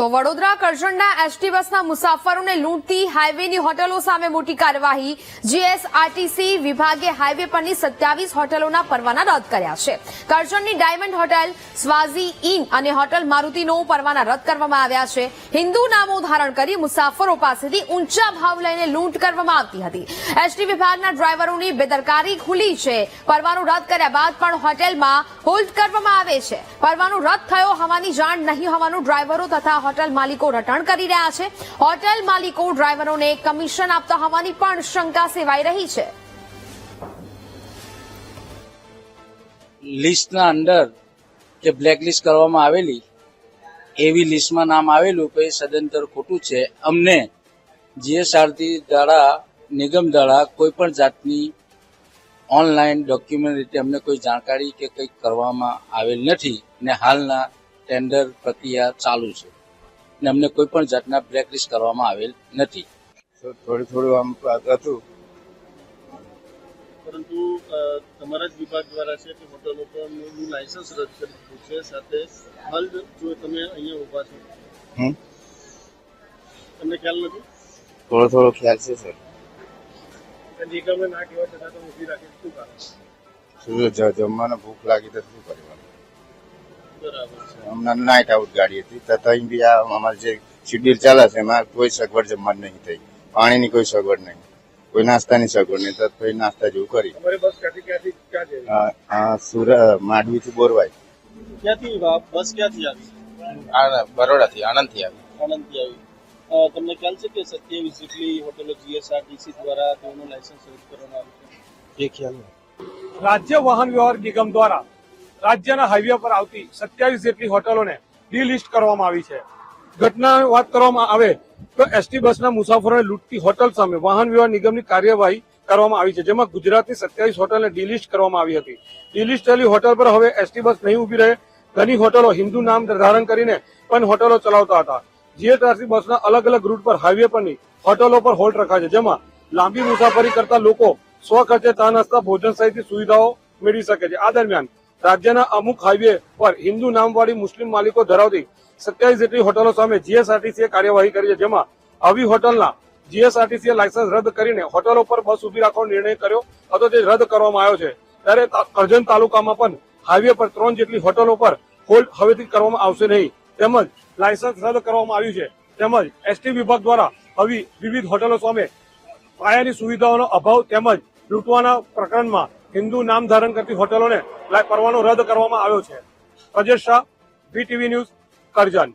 તો વડોદરા કરજણના એસટી બસના મુસાફરોને લૂંટતી હાઈવેની હોટલો સામે મોટી કાર્યવાહી। જીએસઆરટીસી વિભાગે હાઈવે પરની 27 હોટલોના પરવાના રદ કર્યા છે। કરજણની ડાયમંડ હોટેલ, સ્વાઝી ઇન અને હોટલ મારુતિનો પરવાના રદ કરવામાં આવ્યા છે। હિન્દુ નામો ધારણ કરી મુસાફરો પાસેથી ઊંચા ભાવ લઈને લૂંટ કરવામાં આવતી હતી। એસટી વિભાગના ડ્રાઈવરોની બેદરકારી ખુલી છે। પરવાનો રદ કર્યા બાદ પણ હોટેલમાં હોલ્ડ કરવામાં આવે છે। પરવાનો રદ થયો હોવાની જાણ નહીં હોવાનું ડ્રાઈવરો તથા હોટલ માલિકો રટણ કરી રહ્યા છે। હોટલ માલિકો ડ્રાઈવરોને કમિશન આપતા હોવાની પણ શંકા સેવાઈ રહી છે। લિસ્ટના અંડર જે બ્લેકલિસ્ટ કરવામાં આવેલી એવી લિસ્ટમાં નામ આવેલું તો એ સદંતર ખોટું છે। અમને જીએસઆરટી દ્વારા નિગમ દ્વારા કોઈ પણ જાતની ઓનલાઈન ડોક્યુમેન્ટ રીતે અમને કોઈ જાણકારી કે કંઈક કરવામાં આવેલ નથી ને હાલના ટેન્ડર પ્રક્રિયા ચાલુ છે ને અમને કોઈ પણ જાતના બ્લેકલિસ્ટ કરવામાં આવેલ નથી। થોડું આમ હતું, પરંતુ તમારા જ વિભાગ દ્વારા છે કે હોટલો પરનું લાયસન્સ રદ કરી દીધું છે। સાથે હાલ જો તમે અહીંયા ઉભા છો તમને ખ્યાલ નથી? થોડો ખ્યાલ છે સર। નિગમે ના કહેવા છતાં તમે ઊભી રાખી શું કારણ? શું જમવાનો ભૂખ લાગી તો શું કરવાનું? બરાબર છે। હમણાં નાઇટ આઉટ ગાડી હતી તથા બી આ અમારે જે શેડ્યુલ ચાલે છે એમાં કોઈ સગવડ જમવાની નહીં થઈ, પાણીની કોઈ સગવડ નહીં, કોઈ નાસ્તાની સગવડ નહીં, તો કોઈ નાસ્તા જેવું કરી। તમારી બસ ક્યાંથી ક્યાં જઈ? માંડવીથી બોરવાઈ। ક્યાંથી બસ ક્યાંથી આવી? બરોડાથી, આણંદથી આવી। આણંદથી આવી। તમને ખ્યાલ છે કે 27 જેટલી હોટલો જીએસઆરટીસી દ્વારા તેનું લાયસન્સ રદ કરવામાં આવ્યું છે? એ ખ્યાલ રાજ્ય વાહન વ્યવહાર નિગમ દ્વારા રાજ્યના હાઈવે પર આવતી 27 જેટલી હોટલોને ડીલિસ્ટ કરવામાં આવી છે। ઘટનાની વાત કરવામાં આવે તો એસટી બસના મુસાફરોને લૂંટતી હોટલ સામે વાહન વ્યવહાર નિગમની કાર્યવાહી કરવામાં આવી છે, જેમાં ગુજરાતની 27 હોટલને ડીલિસ્ટ કરવામાં આવી હતી। ડીલિસ્ટ થયેલી હોટલ પર હવે એસટી બસ નહીં ઉભી રહે। ઘણી હોટલો હિન્દુ નામ ધારણ કરીને પણ હોટલો ચલાવતા હતા। જીએસઆરટી બસના અલગ અલગ રૂટ પર હાઈવે પરની હોટલો પર હોલ્ડ રખાય છે, જેમાં લાંબી મુસાફરી કરતા લોકો સ્વખર્ચે ચા નાસ્તા ભોજન સહિતની સુવિધાઓ મેળવી શકે છે। આ દરમિયાન રાજ્યના અમુક હાઈવે પર હિન્દુ નામવાળી મુસ્લિમ માલિકો ધરાવતી 27 જેટલી હોટલો સામે જીએસઆરટીસીએ કાર્યવાહી કરી છે, જેમાં આવી હોટલના જીએસઆરટીસીએ લાયસન્સ રદ કરીને હોટલો પર બસ ઉભી રાખવાનો નિર્ણય કર્યો હતો, તે રદ કરવામાં આવ્યો છે। ત્યારે કરજણ તાલુકામાં પણ હાઈવે પર 3 જેટલી હોટલો પર હોલ્ડ હવેથી કરવામાં આવશે નહીં, તેમજ લાયસન્સ રદ કરવામાં આવ્યું છે। તેમજ એસટી વિભાગ દ્વારા હવે વિવિધ હોટલો સામે પાયાની સુવિધાઓનો અભાવ તેમજ લૂંટવાના પ્રકરણમાં હિન્દુ નામ ધારણ કરતી હોટલોને પરવાનો રદ કરવામાં આવ્યો છે। Prajesh Shah, VTV news, Karjan.